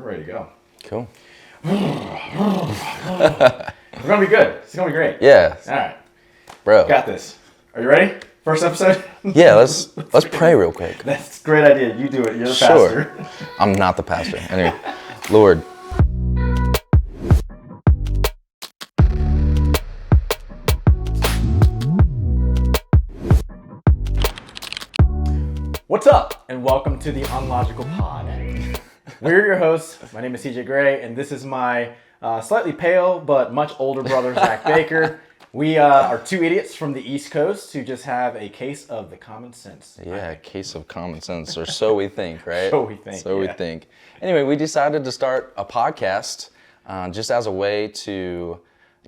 ready to go. Cool. We're gonna be good. It's gonna be great. Yeah. All right, Bro. got this. Are you ready? First episode. Yeah, let's pray real quick. That's a great idea. You do it. You're the Sure. pastor. I'm not the pastor. Anyway, Lord. What's up, and welcome to the Unlogical Pod. We're your hosts. My name is CJ Grae, and this is my slightly pale but much older brother, Zach Baker. We are two idiots from the East Coast who just have a case of the common sense. Yeah, a case of common sense, or so we think, right? So we think, So we yeah. think. Anyway, we decided to start a podcast just as a way to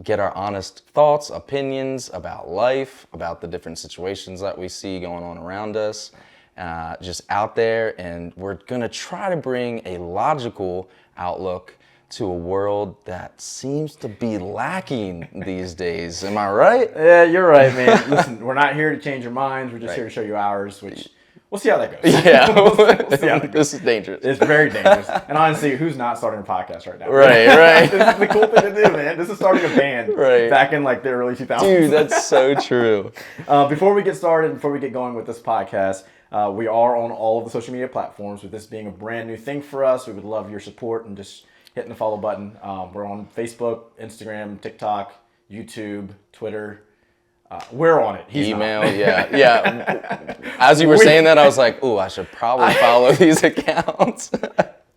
get our honest thoughts, opinions about life, about the different situations that we see going on around us, just out there. And we're going to try to bring a logical outlook to a world that seems to be lacking these days. Am I right? Yeah, you're right, man. Listen, we're not here to change your minds. We're just here to show you ours, which we'll see how that goes. Yeah. We'll see how that goes. This is dangerous. It's very dangerous. And honestly, who's not starting a podcast right now? Right. This is the cool thing to do, man. This is starting a band back in like the early 2000s. Dude, that's so true. Before we get started, before we get going with this podcast, we are on all of the social media platforms. With this being a brand new thing for us, we would love your support and just hitting the follow button. We're on Facebook, Instagram, TikTok, YouTube, Twitter. We're on it. He's Email, not. yeah. As you were saying that, I was like, ooh, I should probably follow these accounts.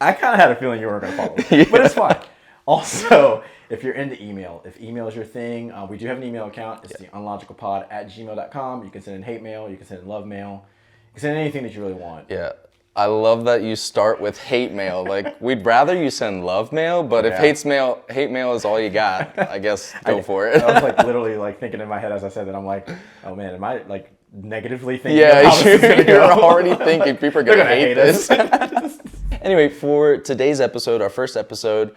I kind of had a feeling you weren't going to follow me, but it's fine. Also, if you're into email, if email is your thing, we do have an email account. It's the unlogicalpod@gmail.com. You can send in hate mail. You can send in love mail. You can send in anything that you really want. Yeah. I love that you start with hate mail. Like, we'd rather you send love mail, but if hate mail is all you got, I guess go for it. I was like literally like thinking in my head as I said that, I'm like, oh man, am I like negatively thinking Yeah, of how this is gonna go? you're already thinking people are They're going to gonna hate this. Anyway, for today's episode, our first episode,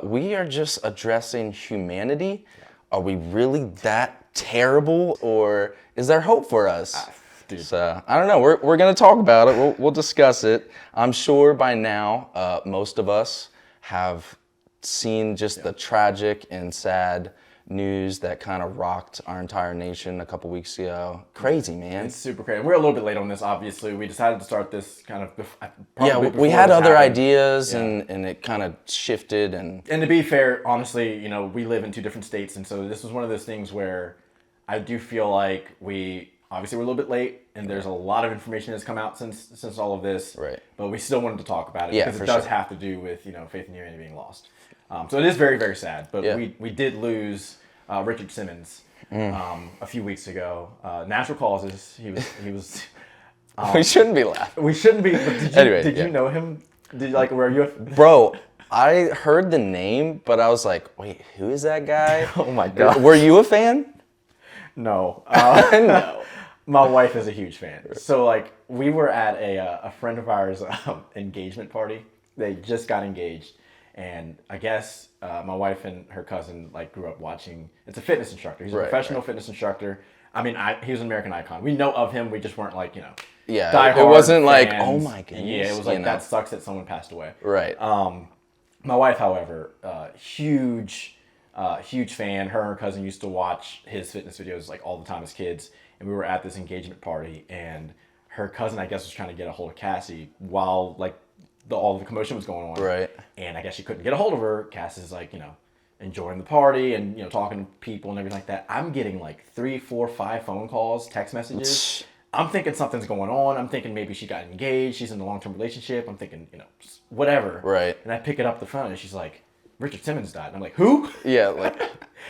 we are just addressing humanity. Are we really that terrible, or is there hope for us? Dude. So, I don't know. We're going to talk about it. We'll discuss it. I'm sure by now, most of us have seen just the tragic and sad news that kind of rocked our entire nation a couple weeks ago. Crazy, man. It's super crazy. We're a little bit late on this, obviously. We decided to start this kind of We had other ideas, and it kind of shifted. And to be fair, honestly, we live in two different states, and so this was one of those things where I do feel like obviously we're a little bit late, and there's a lot of information that's come out since all of this. Right. But we still wanted to talk about it because it does have to do with faith in humanity being lost. So it is very, very sad. But we did lose Richard Simmons a few weeks ago. Natural causes. He was. We shouldn't be laughing. We shouldn't be. But did you know him? Were you? Bro, I heard the name, but I was like, wait, who is that guy? Oh my God. Were you a fan? No. No. My wife is a huge fan. So we were at a friend of ours engagement party. They just got engaged, and I guess my wife and her cousin grew up watching. It's a fitness instructor. He's a professional fitness instructor. I mean, he was an American icon. We know of him. We just weren't Yeah, diehard it wasn't like, fans. oh my goodness. Yeah, it was like that sucks that someone passed away. Right. My wife, however, huge fan. Her and her cousin used to watch his fitness videos all the time as kids. And we were at this engagement party, and her cousin, I guess, was trying to get a hold of Cassie while all the commotion was going on. Right. And I guess she couldn't get a hold of her. Cassie's enjoying the party and talking to people and everything like that. I'm getting 3, 4, 5 phone calls, text messages. I'm thinking something's going on. I'm thinking maybe she got engaged. She's in a long-term relationship. I'm thinking whatever. Right. And I pick it up the phone, and she's like, Richard Simmons died. And I'm like, who? Yeah,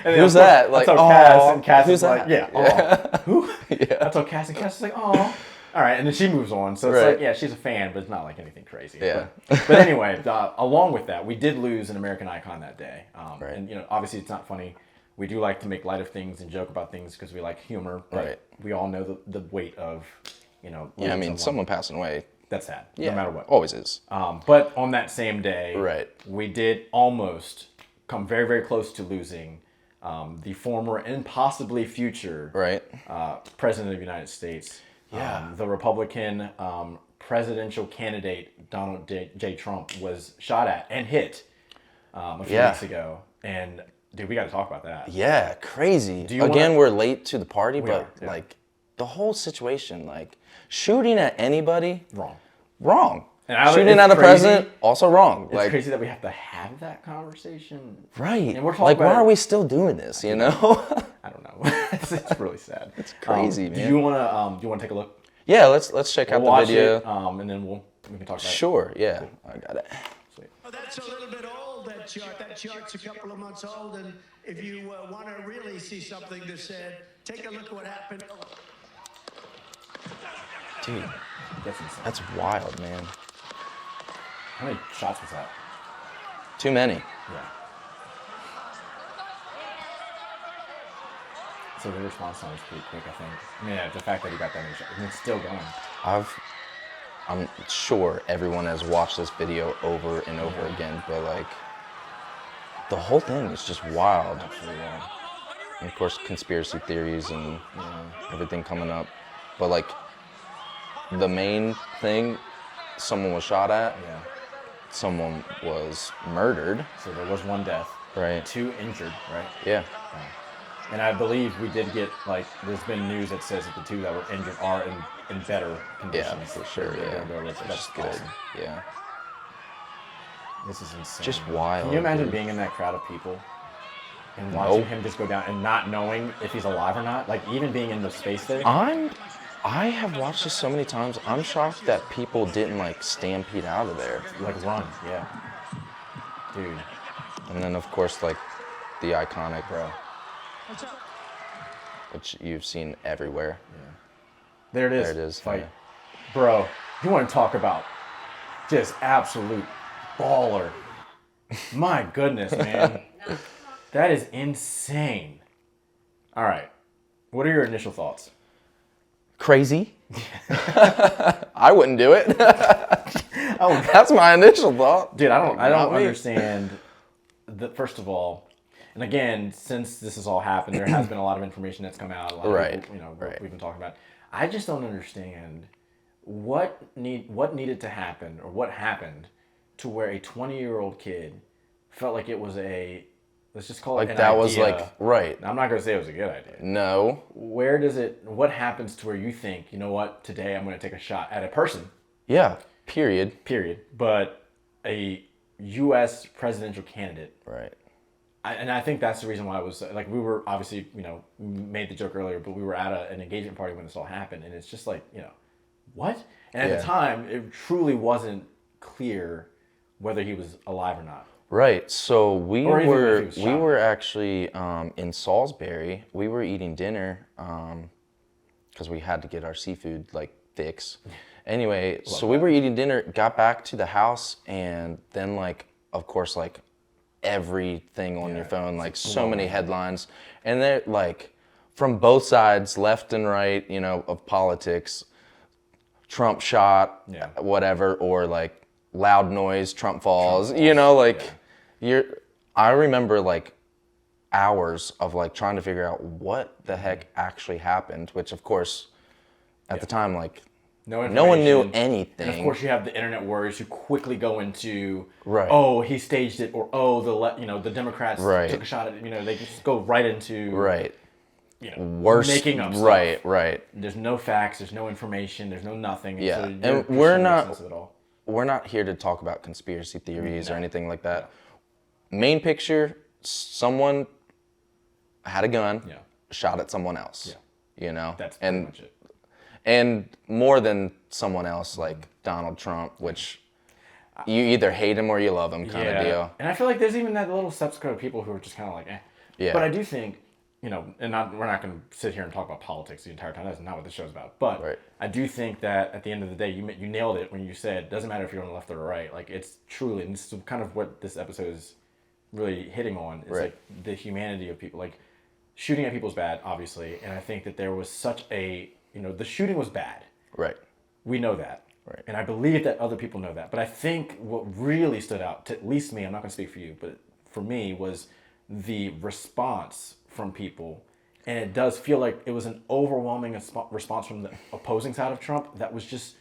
and who's that? I told Cass, and Cass is like, yeah. Who? Yeah. I told Cass, and Cass is like, oh. All right, and then she moves on. So it's she's a fan, but it's not anything crazy. Yeah. But anyway, along with that, we did lose an American icon that day. And obviously it's not funny. We do like to make light of things and joke about things because we like humor. But we all know the weight of, Yeah, I mean, someone passing away. That's sad, no matter what. Always is. But on that same day, we did almost come very, very close to losing the former and possibly future president of the United States. The Republican presidential candidate Donald J. Trump was shot at and hit a few weeks ago. And dude, we got to talk about that. Yeah, crazy. Again, we're late to the party, but are, like the whole situation, like shooting at anybody, wrong. And shooting at a president, also wrong. It's crazy that we have to have that conversation. Right. And we're talking like, about why are we still doing this? You know? I don't know. It's really sad. It's crazy, man. Do you wanna take a look? Yeah, let's check out the video. It, and then we can talk about it. Sure. Yeah, I got it. Sweet. Oh, that's a little bit old. That chart. That chart's a couple of months old. And if you want to really see something that said, take a look at what happened. Dude, That's insane. that's wild, man. How many shots was that? Too many. Yeah. So the response time was pretty quick, I think. I mean, yeah, the fact that he got that many shots, and it's still going. I'm sure everyone has watched this video over and over again, but like the whole thing is just wild. Absolutely wild. And of course, conspiracy theories and everything coming up. But like the main thing, someone was shot at. Yeah. Someone was murdered. So there was 1 death. Right. 2 injured, right? Yeah. And I believe we did get, like, there's been news that says that the 2 that were injured are in better conditions. Yeah, for sure. That's good. awesome. Yeah. This is insane. Just wild. Can you imagine dude. being in that crowd of people and watching him just go down and not knowing if he's alive or not? Like, even being in the space there? I have watched this so many times. I'm shocked that people didn't like stampede out of there. Like, run, yeah. Dude. And then of course like the iconic, Bro. which you've seen everywhere. Yeah. There it is. There it is. Fight. Yeah. Bro, you want to talk about just absolute baller. My goodness, man. That is insane. All right. What are your initial thoughts? Crazy. I wouldn't do it. That's my initial thought. Dude, I don't Not me. understand. First of all, and again, since this has all happened, there has been a lot of information that's come out. A lot of people, we've been talking about. I just don't understand what needed to happen or what happened to where a 20-year-old kid felt like it was let's just call it Like an that idea. was like right. I'm not gonna say it was a good idea. No. What happens to where you think, you know what, today I'm gonna take a shot at a person, Yeah. Period. but a U.S. presidential candidate. Right. And I think that's the reason why it was like, we were obviously, made the joke earlier, but we were at an engagement party when this all happened, and it's just like, what? And at the time, it truly wasn't clear whether he was alive or not. Right. So we Or even if he were was we shot. were actually in Salisbury. We were eating dinner because we had to get our seafood like fix. Anyway, so we were eating dinner, got back to the house, and then like of course like everything on your phone, like so many headlines, and they're like from both sides, left and right, of politics. Trump shot, whatever, or like loud noise, Trump falls. I remember like hours of like trying to figure out what the heck actually happened, which of course at the time like no one knew anything. And of course you have the internet warriors who quickly go into, Right. oh, he staged it, or oh, the Democrats Right. took a shot at it. They just go right into Right. Worse, making up stuff. Right. There's no facts, there's no information, there's no nothing. Yeah, So and your we're perception not- makes sense of it all. We're not here to talk about conspiracy theories or anything like that. Main picture, someone had a gun, shot at someone else. That's pretty much it. And more than someone else, like Donald Trump, which you either hate him or you love him kind of deal. And I feel like there's even that little subset of people who are just kind of like, eh. Yeah. But I do think, and we're not going to sit here and talk about politics the entire time. That's not what the show's about. But I do think that at the end of the day, you nailed it when you said, it doesn't matter if you're on the left or the right. Like, it's truly, and this is kind of what this episode is really hitting on, is like the humanity of people. Like, shooting at people is bad, obviously. And I think that there was such a, the shooting was bad. Right. We know that. Right. And I believe that other people know that. But I think what really stood out, to at least me, I'm not going to speak for you, but for me, was the response from people. And it does feel like it was an overwhelming response from the opposing side of Trump that was just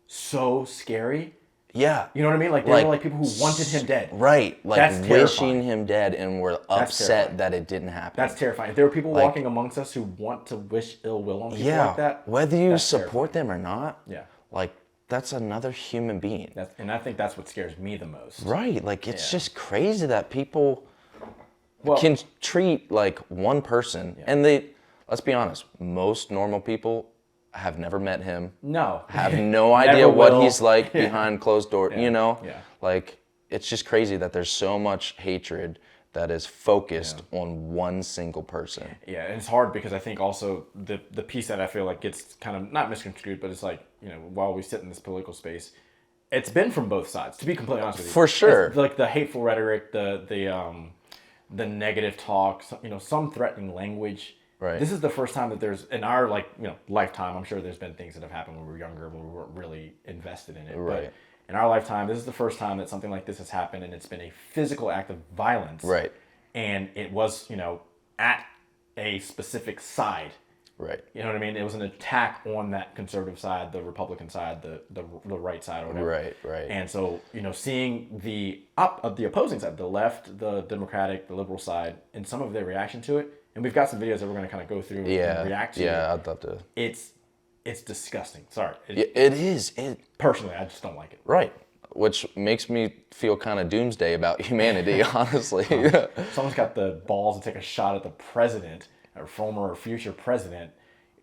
so scary. Yeah. You know what I mean? Like, there were like people who wanted him dead. Right. Like That's wishing terrifying. him dead and were upset that it didn't happen. That's terrifying. There were people walking amongst us who want to wish ill will on people like that. Whether you support them or not. Yeah. Like, that's another human being. And I think that's what scares me the most. Right. Like, it's just crazy that people can treat like one person and let's be honest, most normal people have never met him. No. Have no idea what he's like behind closed doors, you know? Yeah. Like, it's just crazy that there's so much hatred that is focused on one single person. Yeah, and it's hard because I think also the piece that I feel like gets kind of not misconstrued, but it's like, you know, while we sit in this political space, it's been from both sides, to be completely honest with you. For sure. It's like the hateful rhetoric, the negative talk, you know, some threatening language. Right. This is the first time that there's, in our, like, you know, lifetime, I'm sure there's been things that have happened when we were younger, when we weren't really invested in it. Right. But in our lifetime, this is the first time that something like this has happened, and it's been a physical act of violence. Right. And it was, you know, at a specific side. Right. You know what I mean? It was an attack on that conservative side, the Republican side, the right side, or whatever. Right, right. And so, you know, seeing the opposing side, the left, the Democratic, the liberal side, and some of their reaction to it, and we've got some videos that we're going to kind of go through and react to. Yeah, I'd love to. It's disgusting. Sorry. It is. Personally, I just don't like it. Right. Which makes me feel kind of doomsday about humanity, honestly. Someone's got the balls to take a shot at the president, or former or future president.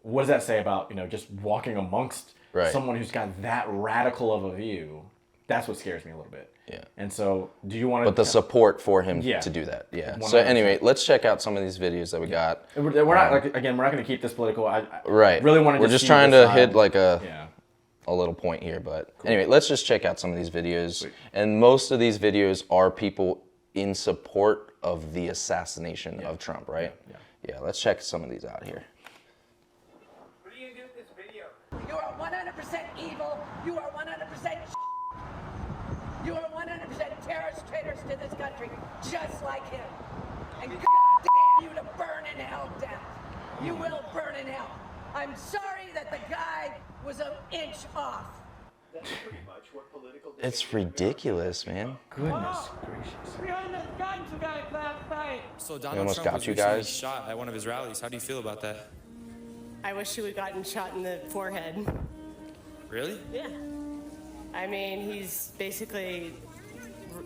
What does that say about, you know, just walking amongst someone who's got that radical of a view? That's what scares me a little bit. Yeah. And so, do you want to... But the support for him to do that, 100%. So anyway, let's check out some of these videos that we got. We're not, like, again, we're not going to keep this political. I right. really want to We're just trying to hit like a little point here. But anyway, let's just check out some of these videos. Sweet. And most of these videos are people in support of the assassination of Trump, right? Yeah, let's check some of these out here. What are you going to do with this video? You are 100% evil. You are 100% You are 100% terrorist traitors to this country, just like him. And God damn you to burn in hell down. You will burn in hell. I'm sorry that the guy was an inch off. That's pretty much what political... It's ridiculous, man. Goodness gracious. We almost got you guys last night. So Donald Trump was recently shot at one of his rallies. How do you feel about that? I wish he would have gotten shot in the forehead. Really? Yeah. I mean, he's basically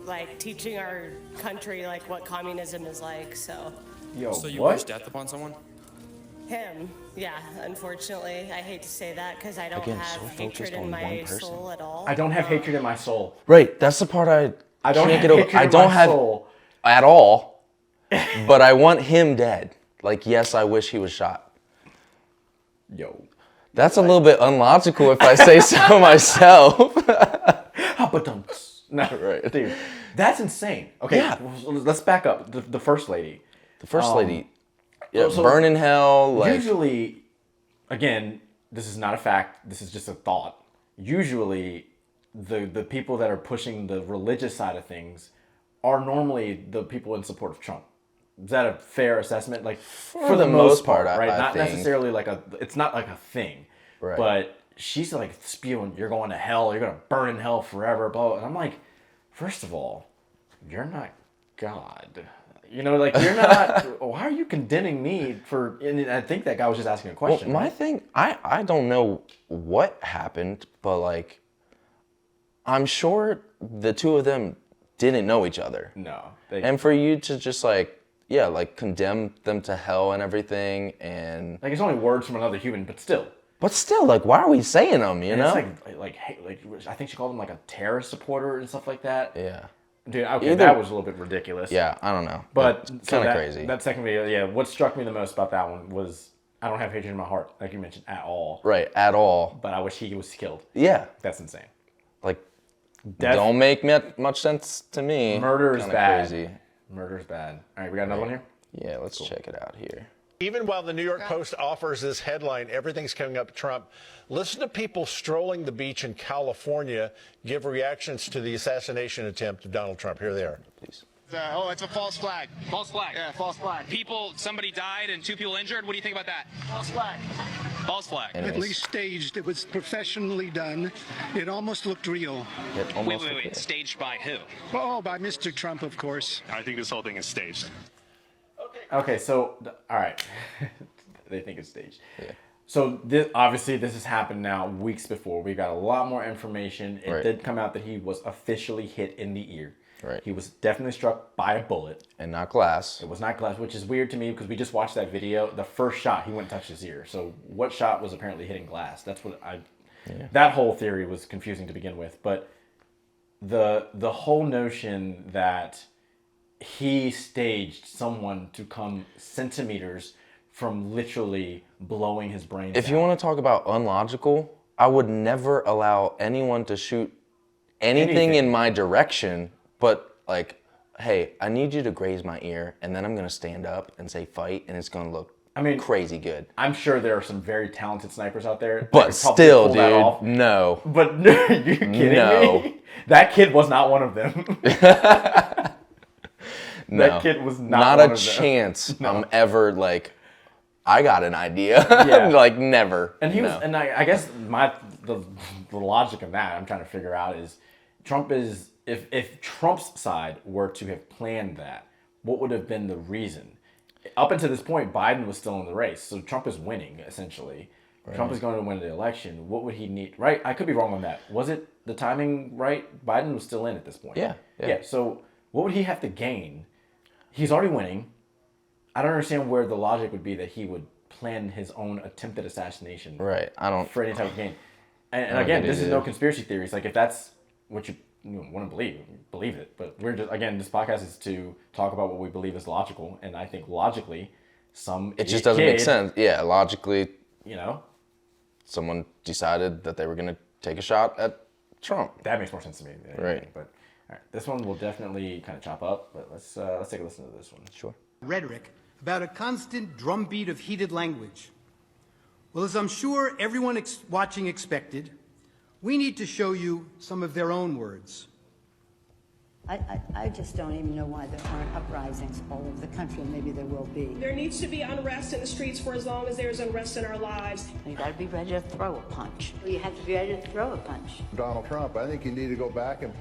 like teaching our country like what communism is like, so. Yo, so you wish death upon someone? Him, yeah, unfortunately. I hate to say that because I don't have hatred in my soul at all. I don't have hatred in my soul. Right, that's the part I don't can't have get over. hatred I in don't my have soul. at all, but I want him dead. Like, yes, I wish he was shot. Yo. That's a little bit unlogical if I say so myself. No, right, dude, that's insane. Okay, Yeah. Let's back up. The first lady. The first lady, so burn in hell. Like, usually, again, this is not a fact. This is just a thought. Usually, the people that are pushing the religious side of things are normally the people in support of Trump. Is that a fair assessment? Like, for the most part, right? Not think. necessarily like it's not like a thing. Right. But she's like spewing, you're going to hell, you're going to burn in hell forever, blah. And I'm like, first of all, you're not God. You know, like, you're not, why are you condemning me for, and I think that guy was just asking a question. Well, my thing, I don't know what happened, but like, I'm sure the two of them didn't know each other. No. And for you to just like, condemn them to hell and everything, and like, it's only words from another human, but still, like, why are we saying them? You know, it's like I think she called him like a terrorist supporter and stuff like that. Yeah, dude. Okay, that was a little bit ridiculous. Yeah, I don't know, but kind of crazy. That second video, what struck me the most about that one was I don't have hatred in my heart, like you mentioned, at all. Right, at all. But I wish he was killed. Yeah, that's insane. Like, don't make much sense to me. Murder is bad. Crazy. Murder's bad. All right, we got another one here? Yeah, let's check it out here. Even while the New York Post offers this headline, everything's coming up Trump, listen to people strolling the beach in California give reactions to the assassination attempt of Donald Trump. Here they are. Please. It's a false flag. False flag? Yeah, false flag. Somebody died and 2 people injured? What do you think about that? False flag. False flag. Anyways. At least staged. It was professionally done. It almost looked real. It almost Wait. Staged by who? Oh, by Mr. Trump, of course. I think this whole thing is staged. Okay, so all right, they think it's staged. Yeah. So obviously this has happened now weeks before. We got a lot more information. It Right. did come out that he was officially hit in the ear. Right. He was definitely struck by a bullet. And not glass. It was not glass, which is weird to me because we just watched that video. The first shot, he went and touched his ear. So what shot was apparently hitting glass? That's what that whole theory was confusing to begin with. But the whole notion that he staged someone to come centimeters from literally blowing his brains If out. you want to talk about unlogical, I would never allow anyone to shoot anything in my direction, but like, hey, I need you to graze my ear, and then I'm going to stand up and say fight, and it's going to look crazy good. I'm sure there are some very talented snipers out there. that But could probably still, pull that off. dude, no. But are you kidding me? That kid was not one of them. No. That kid was not Not one a of them. chance I'm ever like, I got an idea. Yeah. Like, never. And he No. was, and I guess the logic of that I'm trying to figure out is Trump is if Trump's side were to have planned that, what would have been the reason? Up until this point, Biden was still in the race, so Trump is winning essentially. Right. Trump is going to win the election. What would he need? Right? I could be wrong on that. Was it the timing right? Biden was still in at this point. Yeah. So what would he have to gain? He's already winning. I don't understand where the logic would be that he would plan his own attempted assassination. Right. I don't. For any type of gain. And again, this is no conspiracy theories. Like if that's what you want to believe it. But we're just, again, this podcast is to talk about what we believe is logical, and I think logically, it just doesn't make sense. Yeah, logically, someone decided that they were going to take a shot at Trump. That makes more sense to me. Right. But all right, this one will definitely kind of chop up. But let's take a listen to this one. Sure. Rhetoric about a constant drumbeat of heated language. Well, as I'm sure everyone watching expected, we need to show you some of their own words. I just don't even know why there aren't uprisings all over the country, and maybe there will be. There needs to be unrest in the streets for as long as there's unrest in our lives. You got to be ready to throw a punch. You have to be ready to throw a punch. Donald Trump, I think you need to go back and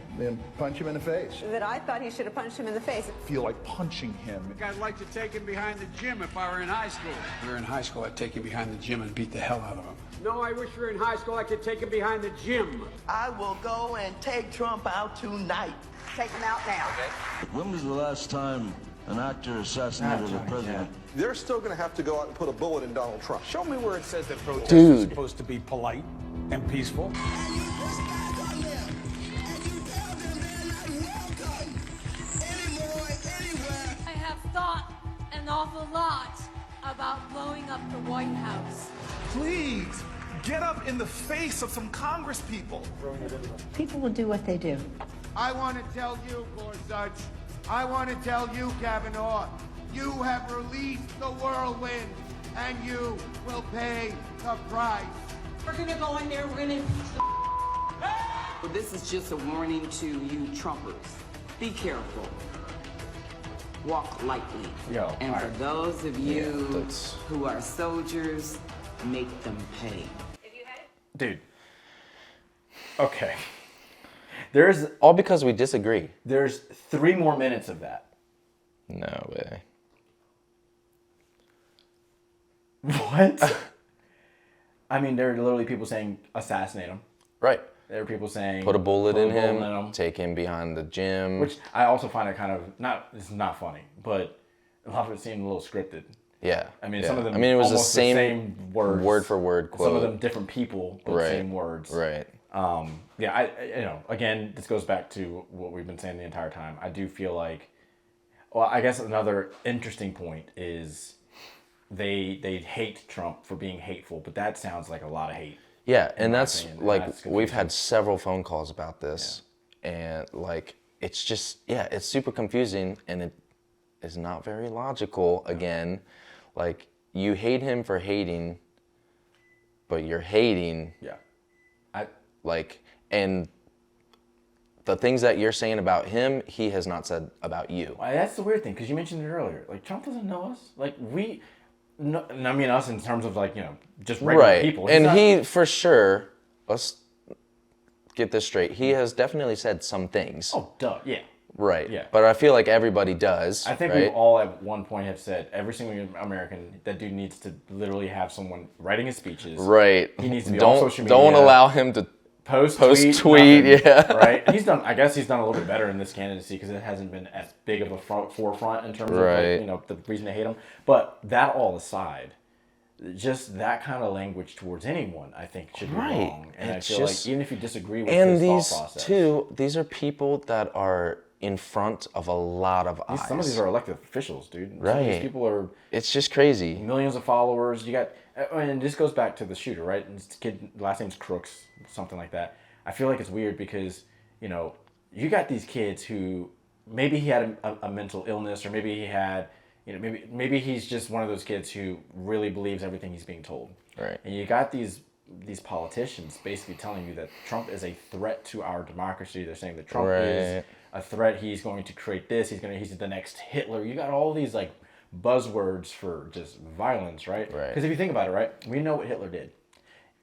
punch him in the face. That I thought he should have punched him in the face. I feel like punching him. I'd like to take him behind the gym if I were in high school. If we were in high school, I'd take him behind the gym and beat the hell out of him. No, I wish we were in high school. I could take him behind the gym. I will go and take Trump out tonight. Take him out now. Okay. When was the last time an actor assassinated a president? They're still going to have to go out and put a bullet in Donald Trump. Show me where it says that protests are supposed to be polite and peaceful. I have thought an awful lot about blowing up the White House. Please, get up in the face of some Congress people. People will do what they do. I want to tell you, Gorsuch, I want to tell you, Kavanaugh, you have released the whirlwind, and you will pay the price. We're going to go in there, we're going to impeach the Well, this is just a warning to you Trumpers. Be careful. Walk lightly. And for those of you who are soldiers, make them pay. Dude. Okay. There's all because we disagree. There's 3 more minutes of that. No way. What? I mean, there are literally people saying assassinate him. Right. There are people saying put a bullet in him, take him behind the gym. Which I also find it kind of it's not funny, but a lot of it seemed a little scripted. Yeah. I mean, some of them. I mean, it was the same words, word for word quote. Some of them different people, but same words. Right. Yeah. Again, this goes back to what we've been saying the entire time. I do feel like, well, I guess another interesting point is they hate Trump for being hateful, but that sounds like a lot of hate. Yeah, and that's we've had several phone calls about this, and it's just it's super confusing, and it is not very logical. Again, you hate him for hating, but you're hating. Yeah. And the things that you're saying about him, he has not said about you. That's the weird thing, because you mentioned it earlier. Trump doesn't know us. No, I mean us in terms of like, just regular people. Right. And he, for sure, let's get this straight. He has definitely said some things. Oh, duh, yeah. Right. Yeah. But I feel like everybody does. I think we all at one point have said, every single American, that dude needs to literally have someone writing his speeches. Right. He needs to be on social media. Don't allow him to post tweet, yeah. Right. And I guess he's done a little bit better in this candidacy because it hasn't been as big of a forefront in terms of like, the reason they hate him. But that all aside, just that kind of language towards anyone, I think, should be wrong. And I feel like even if you disagree with his thought process. And these are people that are in front of a lot of eyes. Some of these are elected officials, dude. Right. Some of these people are... It's just crazy. Millions of followers. You got... And this goes back to the shooter, right? And this kid, last name's Crooks, something like that. I feel like it's weird because, you got these kids who... Maybe he had a mental illness, or maybe he had... maybe he's just one of those kids who really believes everything he's being told. Right. And you got these politicians basically telling you that Trump is a threat to our democracy. They're saying that Trump is a threat. He's going to create this. He's the next Hitler. You got all these like buzzwords for just violence, right? Right. Because if you think about it, right, we know what Hitler did.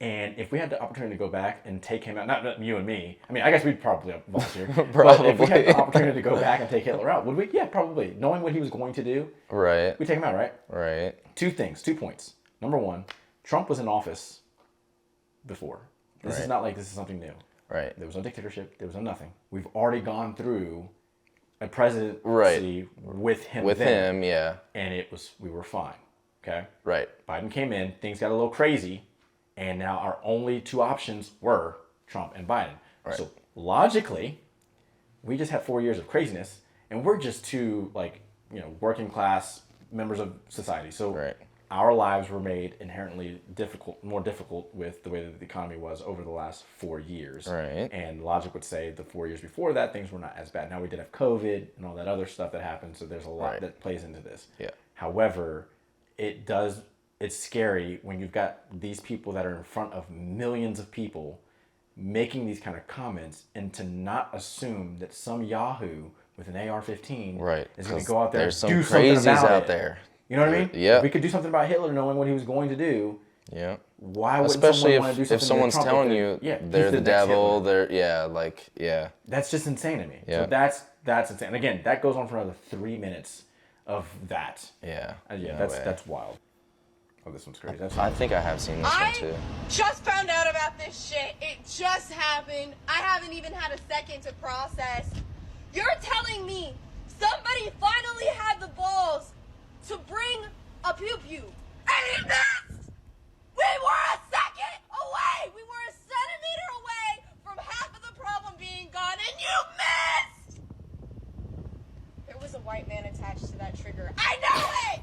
And if we had the opportunity to go back and take him out, not you and me, I mean, I guess we'd probably volunteer. But if we had the opportunity to go back and take Hitler out, would we? Yeah, probably. Knowing what he was going to do, right, we'd take him out, right? Right. 2 points. Number 1, Trump was in office before. This is not like this is something new. Right. There was no dictatorship. There was no nothing. We've already gone through a presidency with him. With him, yeah. And we were fine. Okay? Right. Biden came in, things got a little crazy, and now our only 2 options were Trump and Biden. Right. So logically, we just had 4 years of craziness, and we're just 2 working class members of society. So our lives were made inherently more difficult with the way that the economy was over the last 4 years. Right. And logic would say the 4 years before that, things were not as bad. Now we did have COVID and all that other stuff that happened, so there's a lot that plays into this. Yeah. However, it's scary when you've got these people that are in front of millions of people making these kind of comments, and to not assume that some Yahoo with an AR-15 is going to go out there and do something about it. There. You know what I mean? Yeah. We could do something about Hitler knowing what he was going to do. Yeah. Why would especially someone want to do something if someone's to Trump telling you they're the devil, they're That's just insane to me. Yeah. So that's insane. And again, that goes on for another 3 minutes of that. Yeah. That's wild. Oh, this one's crazy. I think I have seen this one too. Just found out about this shit. It just happened. I haven't even had a second to process. You're telling me somebody finally had the balls to bring a pew-pew, and he missed! We were a second away! We were a centimeter away from half of the problem being gone, and you missed! There was a white man attached to that trigger. I know it!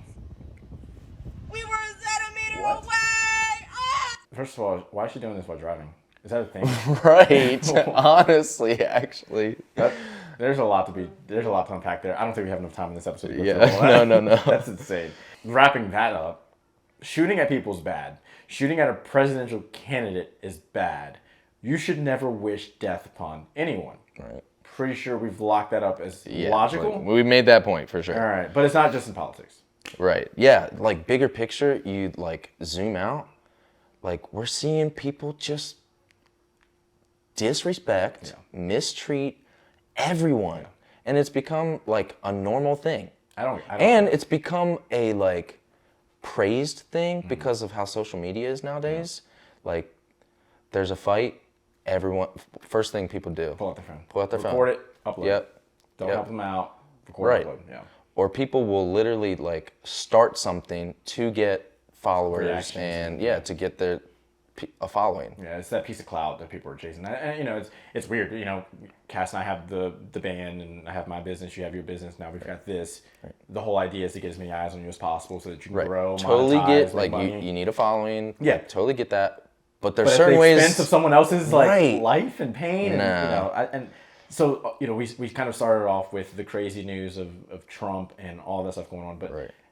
We were a centimeter away! Ah! First of all, why is she doing this while driving? Is that a thing? Right. Honestly, actually. There's a lot to unpack there. I don't think we have enough time in this episode to go through all that. No. That's insane. Wrapping that up, shooting at people is bad. Shooting at a presidential candidate is bad. You should never wish death upon anyone. Right. Pretty sure we've locked that up as logical. We made that point for sure. All right. But it's not just in politics. Right. Yeah. Like bigger picture, you zoom out. We're seeing people just disrespect, mistreat everyone, and it's become a normal thing. And it's become a praised thing because of how social media is nowadays. There's a fight, everyone first thing people do, pull out their phone, record it, upload. Yep. Don't help them out. Record, upload. Yeah. Or people will literally start something to get followers reactions. and to get a following. Yeah, it's that piece of clout that people are chasing. And it's weird. Cass and I have the band, and I have my business. You have your business. Now we've got this. Right. The whole idea is to get as many eyes on you as possible so that you can grow. Totally monetize, get you need a following. Yeah, totally get that. But there's certain ways. At the expense of someone else's life and pain, and so we kind of started off with the crazy news of Trump and all that stuff going on, but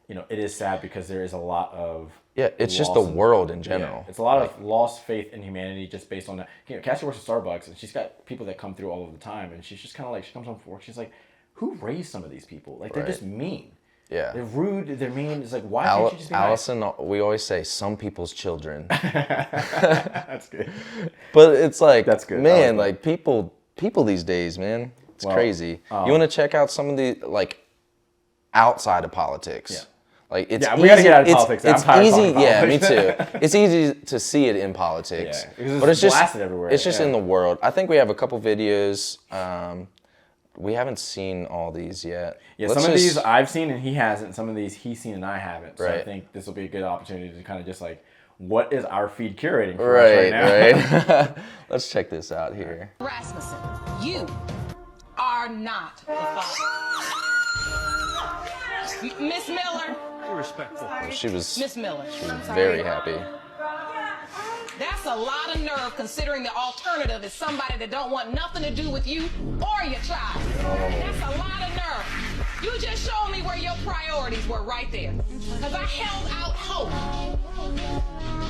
it is sad because there is a lot of it's just the world in general. Yeah, it's a lot of lost faith in humanity just based on that. Cassie works at Starbucks, and she's got people that come through all of the time, and she's just kind of she comes home from work, she's like, who raised some of these people? They're just mean. Yeah. They're rude. They're mean. It's like, why can't you just be Allison, we always say some people's children. That's good. But it's like, that's good. Man, like people these days, man, it's crazy. You want to check out some of the like outside of politics. Yeah. Like it's we gotta get out of politics. It's I'm tired of easy. talking Yeah, me politics. too. It's easy to see it in politics, because but it's just blasted everywhere. It's just in the world. I think we have a couple videos. We haven't seen all these yet. Yeah, some of these I've seen and he hasn't. Some of these he's seen and I haven't. So Right. I think this will be a good opportunity to kind of just like, what is our feed curating for us right now? Right. Let's check this out here. Rasmussen, you are not the father. Miss Miller. Be respectful. She was Miss Miller. very happy. That's a lot of nerve considering the alternative is somebody that don't want nothing to do with you or your child. That's a lot of nerve. You just showed me where your priorities were right there. Because I held out hope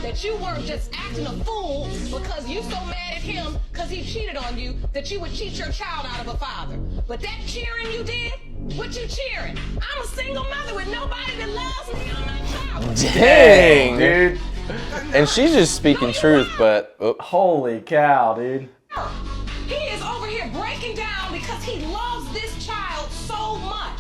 that you weren't just acting a fool because you so mad at him because he cheated on you that you would cheat your child out of a father. But that cheering you did, what you cheering? I'm a single mother with nobody that loves me or my child. Dang, dude. And she's just speaking truth, but holy cow, dude. He is over here breaking down because he loves this child so much.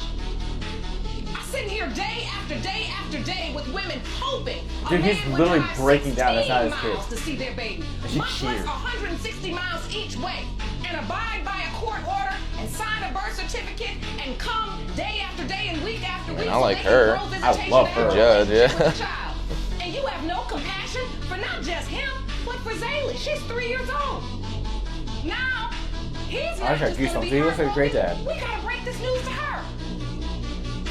I'm sitting here day after day after day with women hoping. Dude, he's literally breaking down. That's not his kid. To see their baby. And she Much less cheers. 160 miles each way. And abide by a court order and sign a birth certificate and come day after day and week after week. I like her. I love her. Judge, yeah. And you have no compassion for not just him, but for Zaylee. She's 3 years old. Now, he's not just goosebumps. gonna be He looks like a great dad. We gotta break this news to her.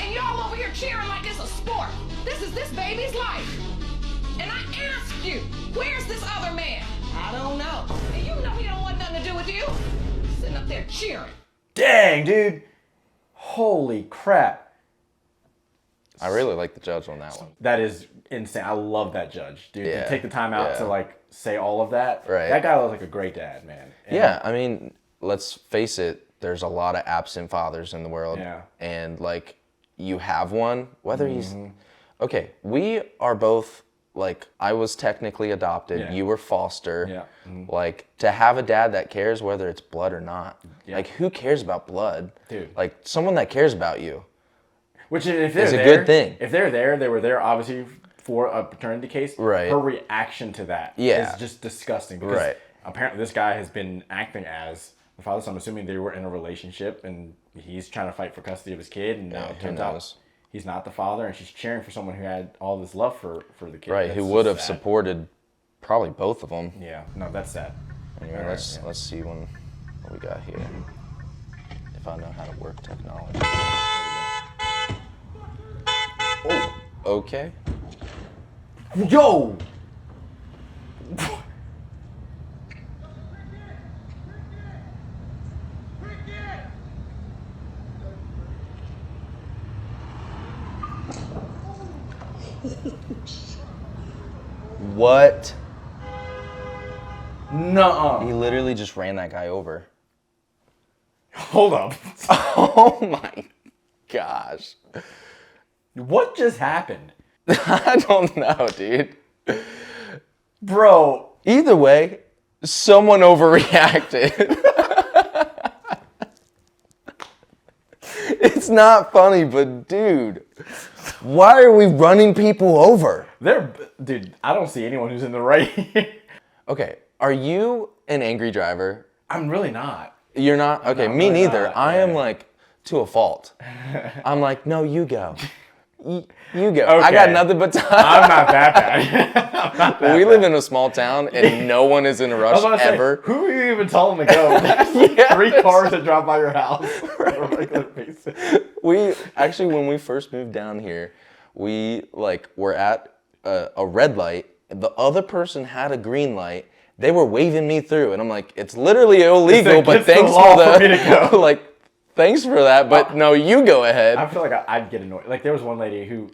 And y'all over here cheering like it's a sport. This is this baby's life. And I ask you, where's this other man? I don't know. And you know he don't want nothing to do with you. Sitting up there cheering. Dang, dude. Holy crap. I really like the judge on that one. That is insane. I love that judge, dude. Yeah. To take the time out to like say all of that. Right. That guy looks like a great dad, man. And Yeah, I mean, let's face it, there's a lot of absent fathers in the world. Yeah. And like, you have one, whether he's... Okay, we are both, like, I was technically adopted, Yeah. you were foster. Yeah. Like, to have a dad that cares whether it's blood or not. Yeah. Like, who cares about blood? Dude. Like, someone that cares about you. Which if they're It's a there, good thing. If they're there, they were there obviously for a paternity case. Right. Her reaction to that Yeah. is just disgusting. Because Right. apparently this guy has been acting as the father, so I'm assuming they were in a relationship and he's trying to fight for custody of his kid, and now Yeah, it who turns out knows? he's not the father, and she's cheering for someone who had all this love for the kid. Right, That's who just would have sad. supported probably both of them. Yeah, no, that's sad. Anyway, All right, let's yeah. let's see what we got here. If I know how to work technology. Oh, okay. Yo! What? Nuh-uh. He literally just ran that guy over. Hold up. Oh my gosh. What just happened? I don't know, dude. Bro. Either way, someone overreacted. It's not funny, but dude, why are we running people over? Dude, I don't see anyone who's in the right. Okay, are you an angry driver? I'm really not. You're not? Okay, I'm me really neither. not, I am yeah. like to a fault. I'm like, no, you go. You go. Okay. I got nothing but time. I'm not that bad. I'm not that We bad. live in a small town and no one is in a I rush was about to say, ever. who are you even telling to go? Yeah, 3 cars that drop by your house on a regular basis. We actually, when we first moved down here, we like were at a red light. The other person had a green light. They were waving me through, and I'm like, it's literally illegal, but thanks law for for me to go. like, thanks for that. But no, you go ahead. I feel like I'd get annoyed. Like there was one lady who.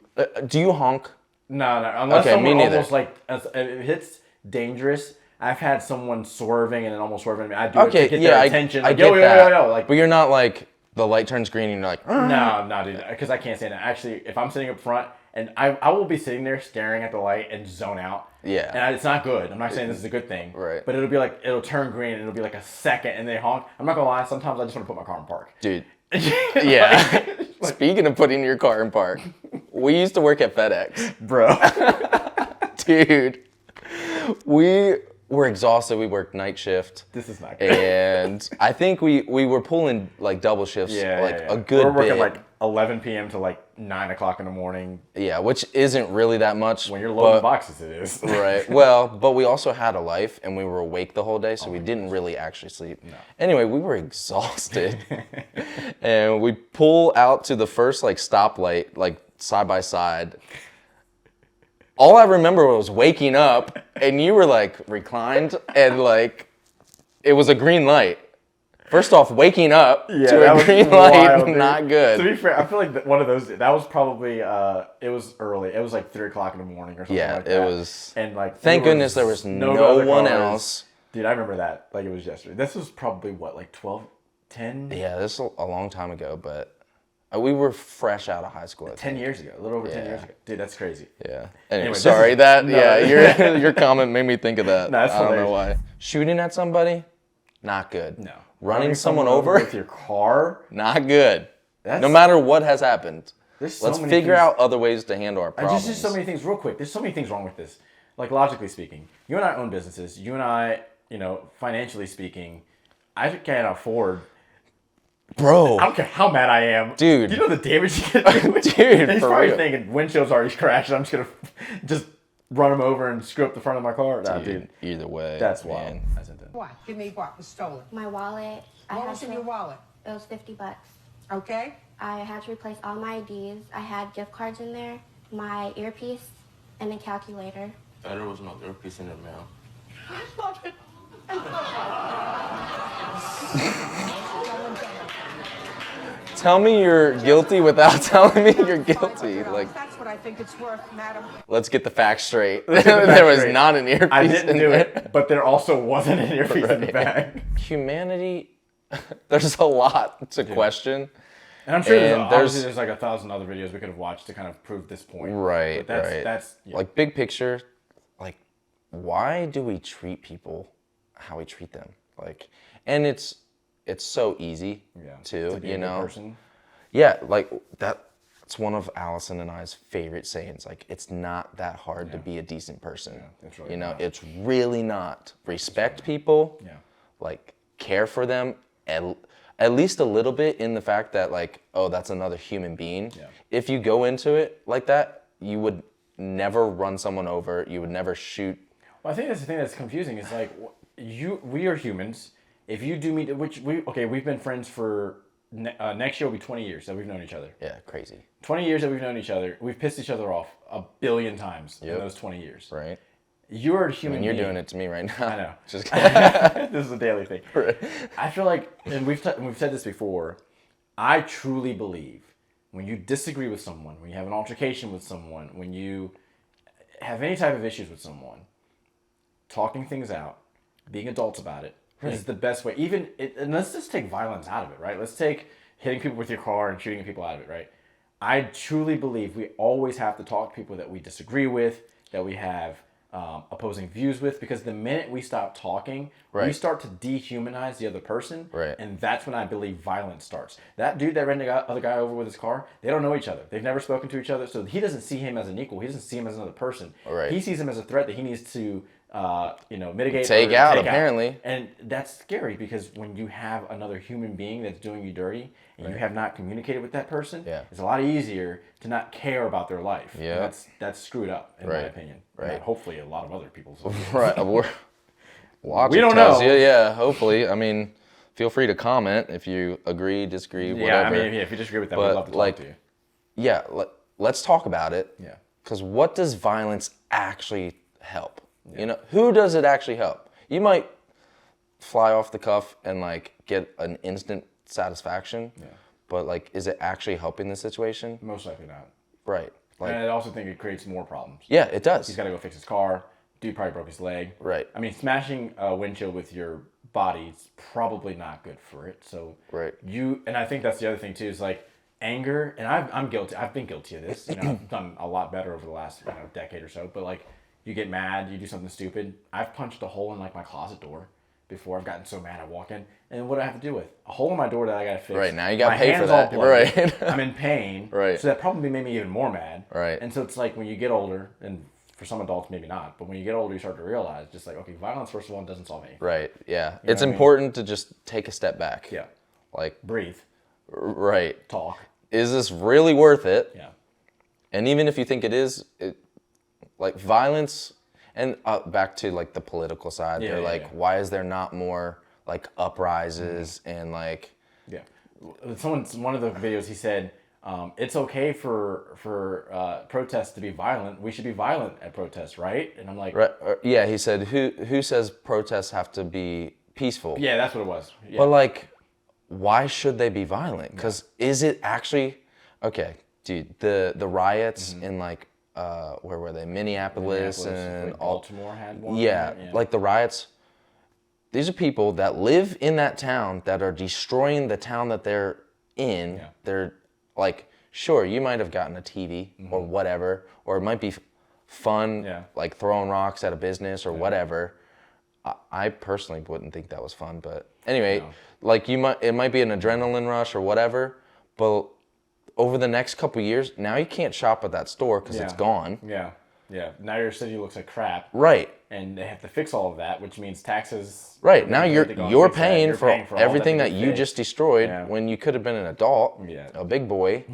Do you honk? No, unless Okay, me someone neither. almost like if it's dangerous. I've had someone swerving and then almost swerving me. I do it Okay, to get yeah, their I attention. I Like, get yo, that. yo, like. But you're not like the light turns green and you're like, no, dude, because I can't stand it. Actually, if I'm sitting up front and I will be sitting there staring at the light and zone out. Yeah. And it's not good. I'm not saying this is a good thing. Right. But it'll be like, it'll turn green and it'll be like a second and they honk. I'm not gonna lie, sometimes I just want to put my car in park. Dude. Yeah. Speaking of putting your car in park, we used to work at FedEx. Bro. Dude. We were exhausted. We worked night shift. This is not good. And I think we were pulling like double shifts a good We're working bit. like 11 p.m. to like 9 o'clock in the morning. Yeah, which isn't really that much. When you're loading boxes, it is. Right. Well, but we also had a life and we were awake the whole day, so we didn't really actually sleep. No. Anyway, we were exhausted. And we pull out to the first like stoplight, like side by side. All I remember was waking up and you were like reclined and like it was a green light. First off, waking up to a green light, not good. To be fair, I feel like one of those, that was probably, it was early. It was like 3 o'clock in the morning or something like that. Yeah, it was. And like, thank goodness there was no one else. Dude, I remember that like it was yesterday. This was probably what, like 12, 10? Yeah, this is a long time ago, but we were fresh out of high school. 10 years ago, a little over 10 years ago. Dude, that's crazy. Yeah. Anyway, sorry, your comment made me think of that. No, that's I don't hilarious. know why. Shooting at somebody, not good. No. Running someone over with your car, not good. No matter what has happened. There's so Let's many figure things- out other ways to handle our problems. There's just so many things, real quick. There's so many things wrong with this. Like, logically speaking, you and I own businesses. You and I, financially speaking, I can't afford. Bro. I don't care how mad I am. Dude. You know the damage you can do? Dude, and he's for probably real. thinking, windshield's already crashed. I'm just going to just run him over and screw up the front of my car. Nah, dude. Either way. That's wild. man. What? Give me what was stolen? My wallet. What was in your wallet? It was $50. Okay. I had to replace all my IDs. I had gift cards in there, my earpiece, and a calculator. There was no earpiece in the mail. I love it. Tell me you're guilty without telling me you're guilty. Like, That's what I think it's worth, madam. let's get the facts straight. There was not an earpiece I didn't in do there. it, but there also wasn't an earpiece in the Right. bag. Humanity, there's a lot to question. And I'm sure And there's like 1,000 other videos we could have watched to kind of prove this point. Right, But that's, right. That's yeah. Like, big picture, like, why do we treat people how we treat them? Like, and it's so easy to be a good person. Yeah, like that's one of Allison and I's favorite sayings. Like, it's not that hard to be a decent person. Yeah, it's really not. It's really not. Respect people. Yeah. Like, care for them at least a little bit, in the fact that, like, oh, that's another human being. Yeah. If you go into it like that, you would never run someone over. You would never shoot. Well, I think that's the thing that's confusing. Is like we are humans. If you do meet, we've been friends for next year will be 20 years that we've known each other. Yeah, crazy. 20 years that we've known each other. We've pissed each other off a billion times in those 20 years. Right. You're a human You're being. doing it to me right now. I know. Just kidding. This is a daily thing. Right. I feel like, and we've said this before, I truly believe when you disagree with someone, when you have an altercation with someone, when you have any type of issues with someone, talking things out, being adults about it, is the best way. And let's just take violence out of it, right? Let's take hitting people with your car and shooting people out of it, right? I truly believe we always have to talk to people that we disagree with, that we have opposing views with, because the minute we stop talking, we start to dehumanize the other person, and that's when I believe violence starts. That dude that ran the other guy over with his car, they don't know each other. They've never spoken to each other, so he doesn't see him as an equal. He doesn't see him as another person. He sees him as a threat that he needs to mitigate, Take out, apparently. And that's scary, because when you have another human being that's doing you dirty and you have not communicated with that person, it's a lot easier to not care about their life. Yeah. And that's screwed up, in my opinion. Right. And hopefully a lot of other people's. Right. Logic We don't tells know. you, yeah, hopefully. I mean, feel free to comment if you agree, disagree, whatever. Yeah, I mean, if you disagree with that, we'd love to talk to you. Yeah, let's talk about it. Yeah. Because what does violence actually help? Yeah. Who does it actually help? You might fly off the cuff and like get an instant satisfaction, but like, is it actually helping the situation? Most likely not. Right. Like, and I also think it creates more problems. Yeah, it does. He's got to go fix his car. Dude probably broke his leg. Right. I mean, smashing a windshield with your body's probably not good for it. So and I think that's the other thing too is like anger, and I'm guilty. I've been guilty of this. You know, I've done a lot better over the last decade or so. But like, you get mad, you do something stupid. I've punched a hole in like my closet door before. I've gotten so mad I walk in, and what do I have to deal with? A hole in my door that I gotta fix. Right, now you gotta my pay for hand's that. All bloody. Right. I'm in pain. Right. So that probably made me even more mad. Right. And so it's like when you get older, and for some adults maybe not, but when you get older, you start to realize just like, okay, violence first of all doesn't solve anything. Right. Yeah. You know It's what I mean? important to just take a step back. Yeah. Like breathe. Right. Talk. Is this really worth it? Yeah. And even if you think it is, like violence, and back to like the political side, they're like, why is there not more like uprises and like? Yeah. One of the videos he said, it's okay for protests to be violent. We should be violent at protests, right? And I'm like, right. Yeah. He said, who says protests have to be peaceful? Yeah, that's what it was. Yeah. But like, why should they be violent? Because is it actually okay, dude? The riots in like where were they? Minneapolis and like Baltimore had one. Yeah, like the riots. These are people that live in that town that are destroying the town that they're in. Yeah. They're like, sure, you might have gotten a TV or whatever, or it might be fun, like throwing rocks at a business or whatever. I personally wouldn't think that was fun, but anyway, like it might be an adrenaline rush or whatever, but over the next couple years, now you can't shop at that store because it's gone. Yeah, yeah. Now your city looks like crap. Right. And they have to fix all of that, which means taxes. Right. Now you're paying for everything that you fixed. just destroyed when you could have been an adult, a big boy,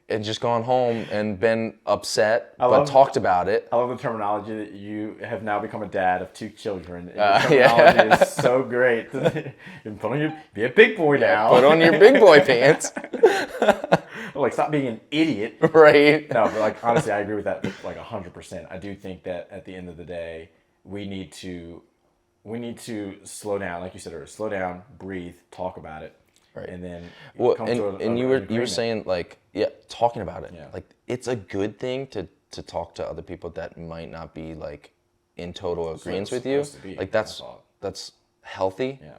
and just gone home and been upset, but talked about it. I love the terminology that you have now become a dad of 2 children. And the terminology is so great. Be a big boy now. Put on your big boy pants. Like, stop being an idiot. Right. No, but like, honestly, I agree with that like 100%. I do think that at the end of the day, we need to slow down, like you said earlier, slow down, breathe, talk about it. Right. And then you were saying like, talking about it. Yeah. Like, it's a good thing to talk to other people that might not be like in total agreement with you. Like that's healthy. Yeah.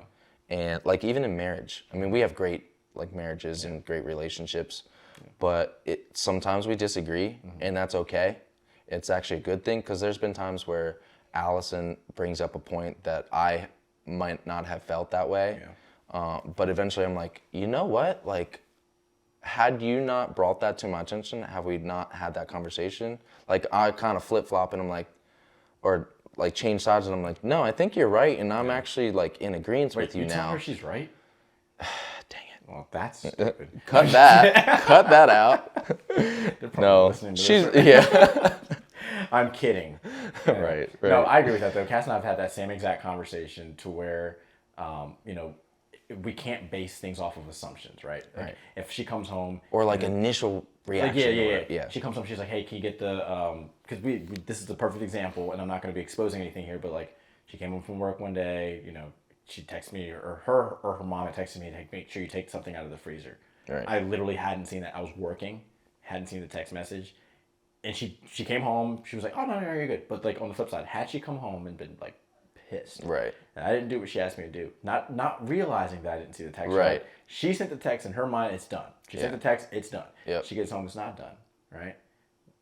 And like even in marriage, I mean, we have great like marriages and great relationships, but sometimes we disagree, and that's okay. It's actually a good thing, because there's been times where Allison brings up a point that I might not have felt that way. Yeah. But eventually I'm like, you know what? Like, had you not brought that to my attention, have we not had that conversation? Like, I kind of flip-flop and I'm like, or like change sides and I'm like, no, I think you're right, and I'm actually like in agreement with you now. Tell her she's right? Dang it. Well, that's stupid. Cut that. Cut that out. No, she's, I'm kidding. Right. No, I agree with that though. Cass and I have had that same exact conversation to where, you know, we can't base things off of assumptions, right? Like, if she comes home or like initial reaction. Like, yeah. She comes home, she's like, hey, can you get the because we this is the perfect example, and I'm not going to be exposing anything here, but like, she came home from work one day, you know, she texted me, or her mom had texted me, to make sure you take something out of the freezer. Right. I literally hadn't seen that. I was working, hadn't seen the text message, and she came home. She was like, oh no, you're good. But like on the flip side, had she come home and been like pissed, right? And I didn't do what she asked me to do, not realizing that I didn't see the text. Right. She sent the text, in her mind, it's done. She sent the text, it's done. Yep. She gets home, it's not done. Right.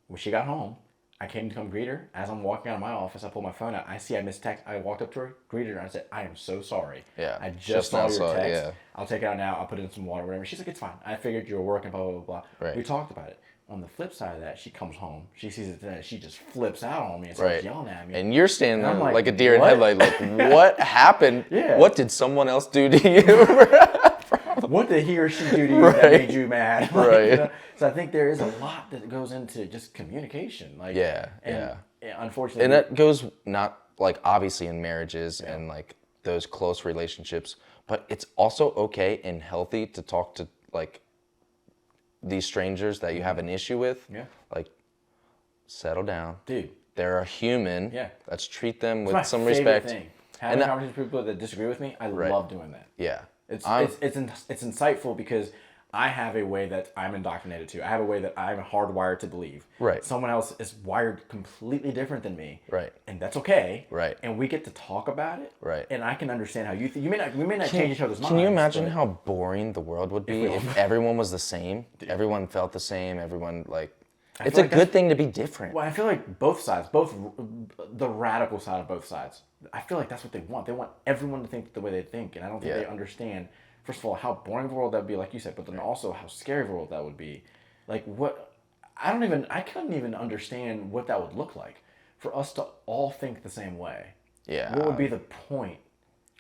When she got home, I came to come greet her. As I'm walking out of my office, I pull my phone out. I see I missed text. I walked up to her, greeted her, and I said, I am so sorry. Yeah. I just saw your text. I'll take it out now. I'll put it in some water, whatever. She's like, it's fine. I figured you were working, blah, blah, blah. Right. We talked about it. On the flip side of that, she comes home. She sees it today. She just flips out on me and starts yelling at me. And you're standing there like a deer in headlight, like, what happened? Yeah. What did someone else do to you? What did he or she do to you that made you mad? Like, right. You know? So I think there is a lot that goes into just communication. Like, unfortunately. And that goes not like obviously in marriages and like those close relationships, but it's also okay and healthy to talk to like these strangers that you have an issue with. Yeah. Like, settle down. Dude. They're a human. Yeah. Let's treat them It's with some favorite respect. Thing. Having conversations with people that disagree with me, I love doing that. Yeah. It's insightful because I have a way that I'm indoctrinated to. I have a way that I'm hardwired to believe. Right. Someone else is wired completely different than me. Right. And that's okay. Right. And we get to talk about it. Right. And I can understand how you think. We may not change each other's minds. Can you imagine how boring the world would be if everyone was the same? Dude. Everyone felt the same. Everyone like. It's a good thing to be different. Well, I feel like both sides, both the radical side of both sides, I feel like that's what they want. They want everyone to think the way they think, and I don't think they understand. First of all, how boring of a world that would be, like you said, but then also how scary of a world that would be. Like what? I couldn't even understand what that would look like for us to all think the same way. Yeah. What would be the point?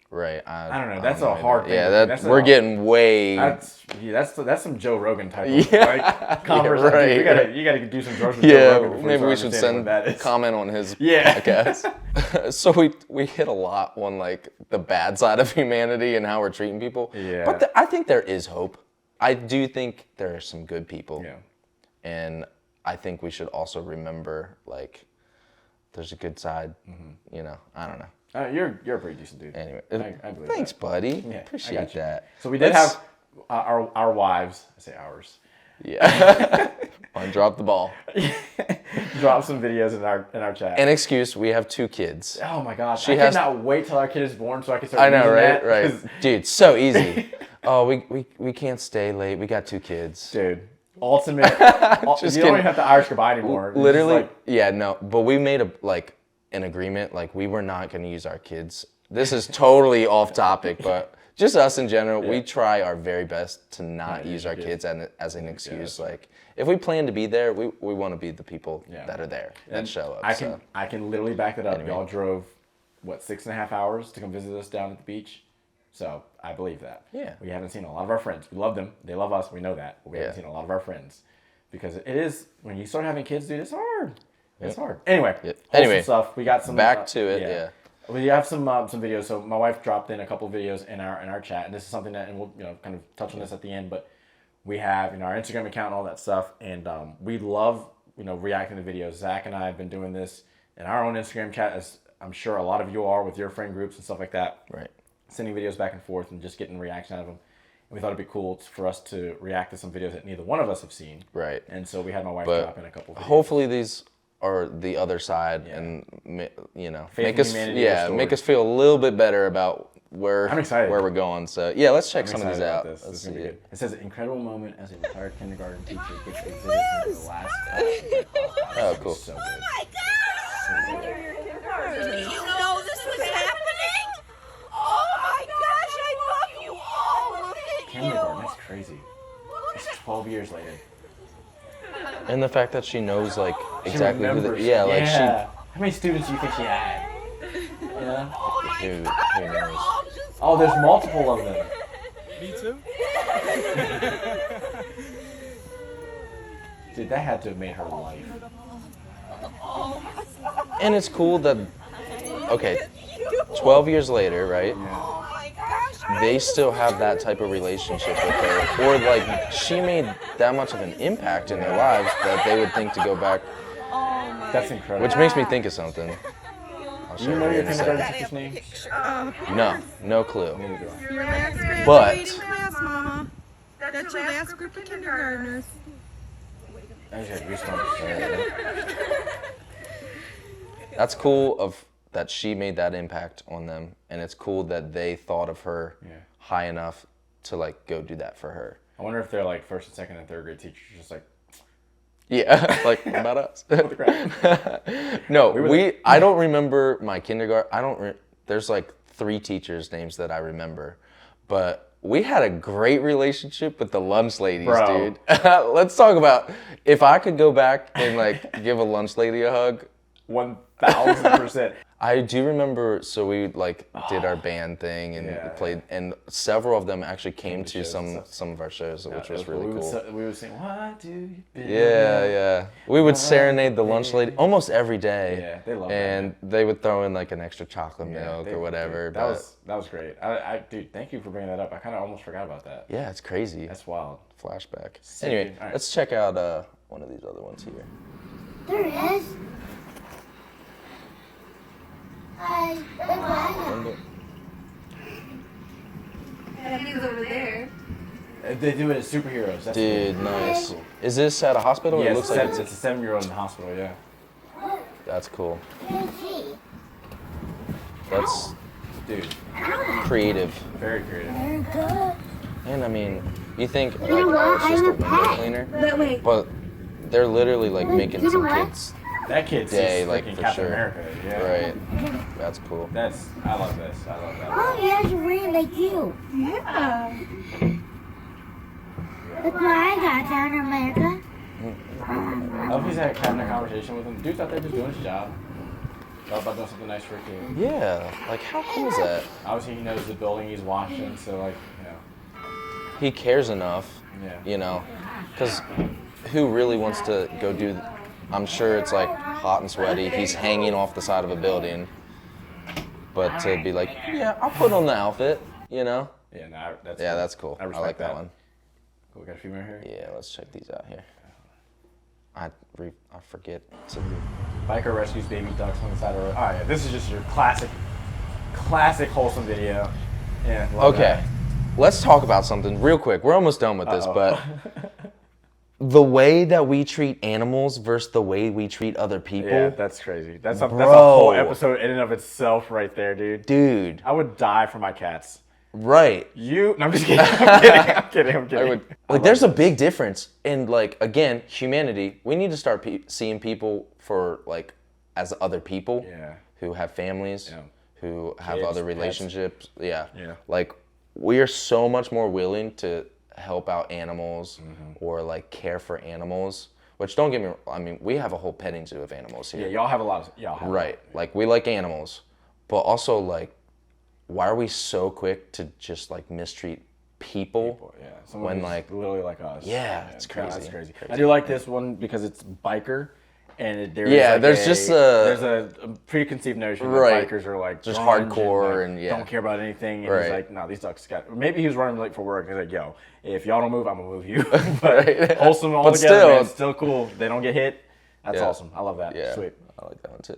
Right. I don't know. That's a hard thing. Yeah, we're getting way. That's some Joe Rogan type of like conversation. Yeah, right. You gotta do some drugs with Joe Rogan. Maybe we should send comment on his Yeah. podcast. So we hit a lot on like the bad side of humanity and how we're treating people. Yeah. But I think there is hope. I do think there are some good people. Yeah. And I think we should also remember like there's a good side. Mm-hmm. You know, I don't know. You're a pretty decent dude. Anyway, I believe thanks, that. buddy. Yeah, Appreciate that. So we did have our wives. I say ours. Yeah. I dropped the ball. Drop some videos in our chat. An excuse. We have 2 kids. Oh my gosh! I cannot wait till our kid is born so I can start. I know, using right? that, Right. Dude, so easy. Oh, we can't stay late. We got 2 kids. Dude. Ultimate. You don't even have to Irish goodbye anymore. Literally. Yeah. No. But we made an agreement. Like we were not going to use our kids. This is totally off topic, but just us in general. Yeah. We try our very best to not use our kids as an excuse. Yeah. Like if we plan to be there, we want to be the people that are there that show up. I can literally back that up. Anyway. Y'all drove 6.5 hours to come visit us down at the beach. So I believe that. Yeah. We haven't seen a lot of our friends. We love them. They love us. We know that. But we haven't seen a lot of our friends. Because it is, when you start having kids, dude, it's hard. It's hard. Anyway, stuff. We got some back to it. Yeah. We have some videos. So my wife dropped in a couple of videos in our chat, and this is something that, and we'll kind of touch on this at the end. But we have our Instagram account and all that stuff, and we love reacting to videos. Zach and I have been doing this in our own Instagram chat, as I'm sure a lot of you are with your friend groups and stuff like that. Right. Sending videos back and forth and just getting reaction out of them. And we thought it'd be cool for us to react to some videos that neither one of us have seen. Right. And so we had my wife drop in a couple of videos. Hopefully these are the other side and make us feel a little bit better about where we're going. So yeah, let's check some of these out. Let's see it. It says incredible moment as a retired kindergarten teacher which exhibits from the last class. Oh, cool. So good. Oh my gosh! Did you know this was happening? Oh my gosh, I love you all! Look at Kindergarten, that's crazy. It's 12 years later. And the fact that she knows exactly who she how many students do you think she had? Yeah. Who knows? Oh, there's multiple of them. Me too. Dude, that had to have made her life. And it's cool that 12 years later, right? They still have that type of relationship with her, or she made that much of an impact in their lives that they would think to go back. That's incredible. Which makes me think of something. I'll show you know your in a kindergarten second. teacher's name? No clue. Your last grade But class, Mama. That's your last group of kindergartners. I just had goosebumps. That's cool that she made that impact on them, and it's cool that they thought of her high enough to go do that for her. I wonder if they're first and second and third grade teachers just yeah, what about us? No, I don't remember my kindergarten. There's 3 teachers' names that I remember, but we had a great relationship with the lunch ladies, dude. Let's talk about if I could go back and give a lunch lady a hug. 1000%. I do remember, so we did our band thing and played, and several of them actually came to some of our shows, which was really cool. We would sing, "What do you feel?" Yeah. We would serenade the lunch lady almost every day. Yeah, they love and that. they would throw in an extra chocolate milk or whatever. That was great. Dude, thank you for bringing that up. I kind of almost forgot about that. Yeah, it's crazy. That's wild. Flashback. Sick, anyway, right. Let's check out one of these other ones here. There it is. Hi. He's over there. They do it as superheroes. That's Dude, cool. nice. Cool. Is this at a hospital? Yeah, It looks like it's a 7-year-old in the hospital, yeah. That's cool. That's, dude, creative. Very creative. And I mean, you think like, oh, it's just a window cleaner, but they're literally like making some kids' that kid's day, just like freaking for Captain sure. America, yeah. Right. That's cool. I love this. I love that. Oh, yeah, you're really like you. Yeah. Look what I got, Captain America. I love he's having a conversation with him. Dude's out there just doing his job. Thought about doing something nice for a kid. Yeah, like how cool is that? Obviously, he knows the building he's watching, so like, you know. He cares enough, you know, because who really wants to go do? I'm sure it's like hot and sweaty. He's hanging off the side of a building, but to be like, yeah, I'll put on the outfit, you know? Yeah, no, that's yeah, cool. that's cool. I like that one. Cool, got a few more here? Yeah, let's check these out here. I forget. Biker rescues baby ducks on the side of the road. Oh yeah, this is just your classic wholesome video. Yeah. Okay, that. Let's talk about something real quick. We're almost done with this, but the way that we treat animals versus the way we treat other people. Yeah, that's crazy. That's a whole episode in and of itself right there, dude. Dude. I would die for my cats. Right. No, I'm just kidding. I'm kidding. Like, there's a big difference in, like, again, humanity. We need to start seeing people for, like, as other people who have families, who have Kids, other relationships. Yeah. Yeah. Like, we are so much more willing to help out animals or, like, care for animals. Which, don't get me wrong, I mean, we have a whole petting zoo of animals here. Yeah, y'all have a lot of... Right. Like, we like animals. But also, like, why are we so quick to just like mistreat people yeah. when like literally like us? Yeah, it's crazy. That's crazy. I do like this one because it's biker, and there's there's a preconceived notion that bikers are like just hardcore and don't care about anything. And he's like, no, these ducks got. Maybe he was running late for work. He's like, yo, if y'all don't move, I'm gonna move you. But wholesome all together, man. It's still cool. They don't get hit. That's awesome. I love that. Yeah, sweet. I like that one too.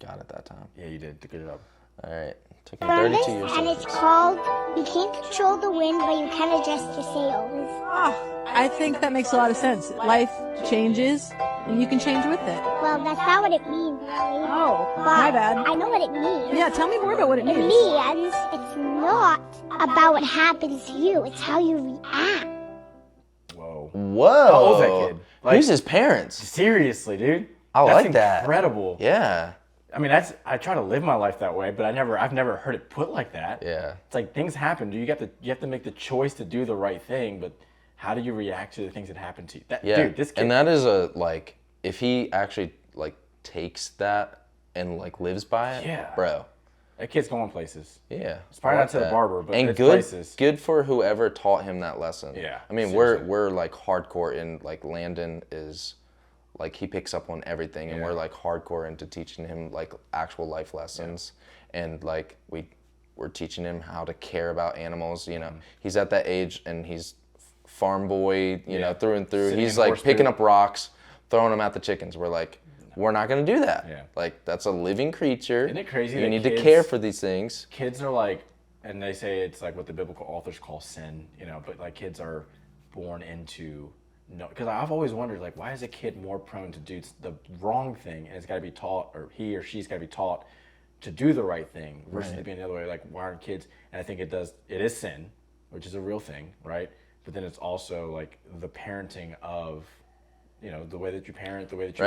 Got it that time. Yeah, you did. Good job. All right. Took him 32 years. And it's called You Can't Control the Wind, but You Can Adjust the Sails. I think that makes a lot of sense. Life changes, and you can change with it. Well, that's not what it means, really. Oh, but my bad. I know what it means. Yeah, tell me more about what it means. It means it's not about what happens to you. It's how you react. Whoa. Whoa. How old's that kid? Like, who's his parents? Seriously, dude. I like that. Incredible. Yeah. I mean, I try to live my life that way, but I've never heard it put like that. Yeah. It's like things happen. You have to make the choice to do the right thing, but how do you react to the things that happen to you? Dude, this kid. And that is like, if he actually like takes that and like lives by it, bro. That kid's going places. Yeah. It's probably not to the barber, but and it's good, places. good for whoever taught him that lesson. Yeah. I mean, we're like hardcore in like Landon is. Like he picks up on everything, and we're like hardcore into teaching him like actual life lessons, and like we're teaching him how to care about animals. You know, he's at that age, and he's farm boy, you know, through and through. He's like picking up rocks, throwing them at the chickens. We're like, we're not gonna do that. Yeah. Like that's a living creature. Isn't it crazy? You need to care for these things. Kids are like, and they say it's like what the biblical authors call sin. You know, but like kids are born into. No, because I've always wondered, like, why is a kid more prone to do the wrong thing, and it's got to be taught, or he or she's got to be taught to do the right thing versus it being the other way. Like, why aren't kids? And I think it is sin, which is a real thing, right? But then it's also like the parenting of, you know, the way that you parent, the way that you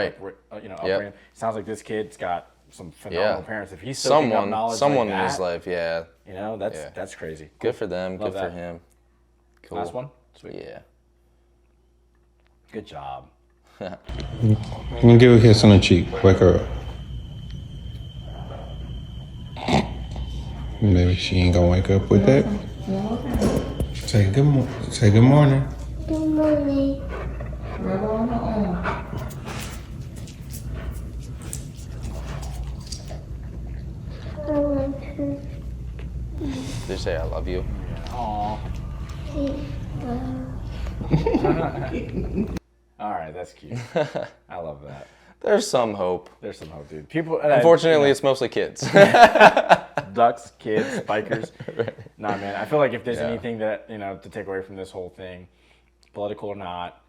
upbring. It sounds like this kid's got some phenomenal parents. If he's soaking up knowledge someone like in that, his life, you know, that's crazy. Cool. Good for them. Love good that. for him. Cool. Last one. Sweet. Yeah. Good job. I'm gonna give her a kiss on the cheek. Wake her up. Maybe she ain't gonna wake up with that. Say good morning. Say good morning. Good morning. Did you say I love you? Aww. All right, that's cute. I love that. There's some hope. There's some hope, dude. People. Unfortunately, it's mostly kids. Ducks, kids, bikers. Right. Nah, man. I feel like if there's anything that to take away from this whole thing, political or not,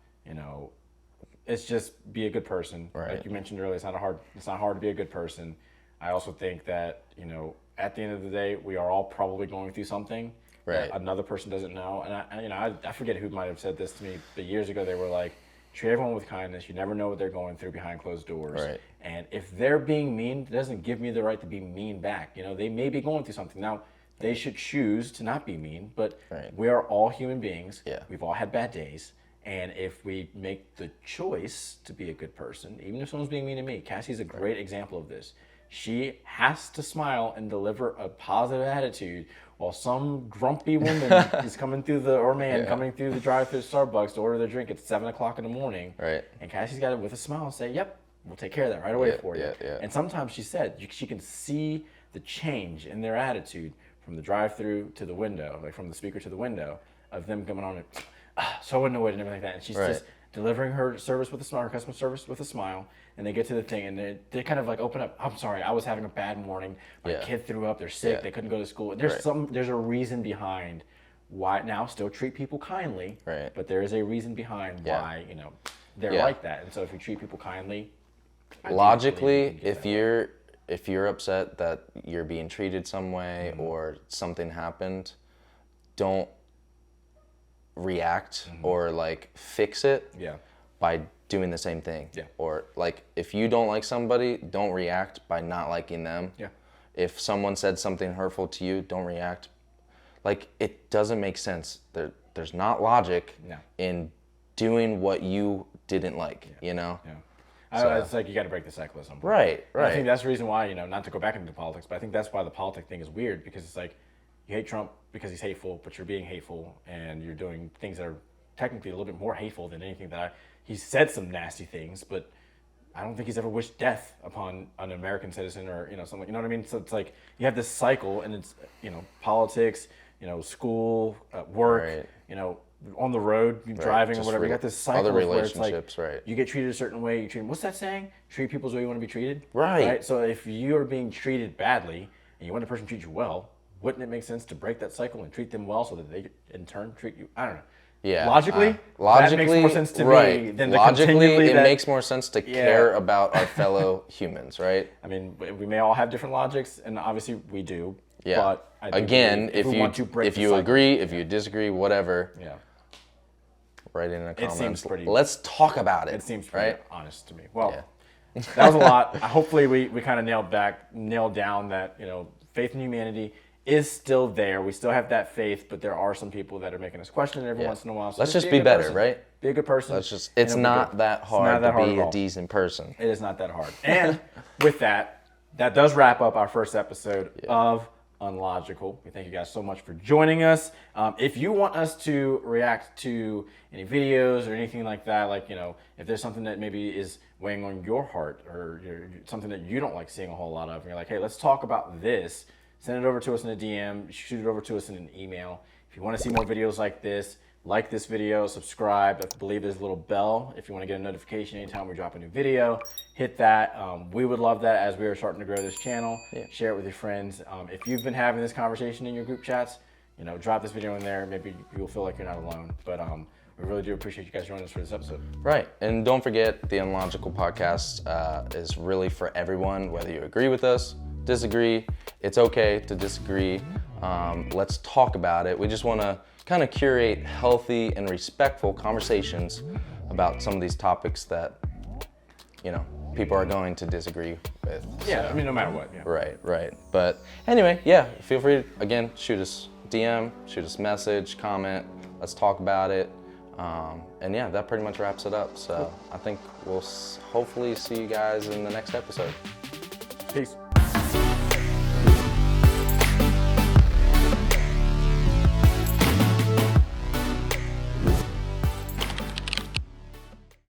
it's just be a good person. Right. Like you mentioned earlier, it's not hard to be a good person. I also think that at the end of the day, we are all probably going through something that another person doesn't know. And I forget who might have said this to me, but years ago they were like, treat everyone with kindness. You never know what they're going through behind closed doors. Right. And if they're being mean, it doesn't give me the right to be mean back. They may be going through something. Now, they should choose to not be mean, but we are all human beings. Yeah. We've all had bad days. And if we make the choice to be a good person, even if someone's being mean to me, Cassie's a great example of this. She has to smile and deliver a positive attitude while some grumpy woman is coming through coming through the drive-thru Starbucks to order their drink at 7 o'clock in the morning. Right. And Cassie's got it with a smile and say, yep, we'll take care of that right away for you. Yeah. And sometimes she said she can see the change in their attitude from the drive-thru to the window, like from the speaker to the window, of them coming on and so annoyed and everything like that. And she's just delivering her service with a smile, her customer service with a smile. And they get to the thing and they kind of like open up. I'm sorry, I was having a bad morning. My kid threw up. They're sick. They couldn't go to school. There's a reason behind why. Now, still treat people kindly. Right. But there is a reason behind why they're like that. And so if you treat people kindly, logically, if you're upset that you're being treated some way or something happened, don't react or like fix it by doing the same thing. Yeah. Or like if you don't like somebody, don't react by not liking them. Yeah. If someone said something hurtful to you, don't react. Like it doesn't make sense. There's not logic in doing what you didn't like, Yeah. So, it's like you got to break the cycle at some point. Right. And I think that's the reason why, not to go back into politics, but I think that's why the politic thing is weird, because it's like you hate Trump because he's hateful, but you're being hateful and you're doing things that are technically a little bit more hateful than anything he's said some nasty things, but I don't think he's ever wished death upon an American citizen or, something, you know what I mean? So it's like you have this cycle and it's, politics, school, work, on the road, driving or whatever. You got this cycle other relationships, where it's like, you get treated a certain way. You treat them. What's that saying? Treat people the way you want to be treated. Right. So if you are being treated badly and you want the person to treat you well, wouldn't it make sense to break that cycle and treat them well so that they in turn treat you? I don't know. Yeah. Logically, that makes more sense to me than to continually. It makes more sense to care about our fellow humans, right? I mean, we may all have different logics, and obviously we do. Yeah. But I do again, if you agree, if you disagree, whatever. Yeah. Write in the comments. It seems pretty. Let's talk about it. It seems pretty honest to me. Well, that was a lot. Hopefully, we kind of nailed down that faith in humanity is still there. We still have that faith, but there are some people that are making us question it every once in a while. So let's just be better, right? Be a good person. It's not that hard to be a decent person. It is not that hard. And with that does wrap up our first episode of Unlogical. We thank you guys so much for joining us. If you want us to react to any videos or anything like that, like, if there's something that maybe is weighing on your heart or something that you don't like seeing a whole lot of, and you're like, hey, let's talk about this, send it over to us in a DM, shoot it over to us in an email. If you want to see more videos like this video, subscribe. I believe there's a little bell if you want to get a notification anytime we drop a new video. Hit that. We would love that as we are starting to grow this channel. Share it with your friends. If you've been having this conversation in your group chats, drop this video in there. Maybe you'll feel like you're not alone. But we really do appreciate you guys joining us for this episode. Right. And don't forget, the Unlogical podcast is really for everyone, whether you agree with us, disagree. It's okay to disagree. Let's talk about it. We just want to kind of curate healthy and respectful conversations about some of these topics that, people are going to disagree with. Yeah, so. I mean, no matter what. Yeah. Right. But anyway, feel free to, again, shoot us DM, shoot us message, comment. Let's talk about it. And that pretty much wraps it up. So I think we'll hopefully see you guys in the next episode. Peace.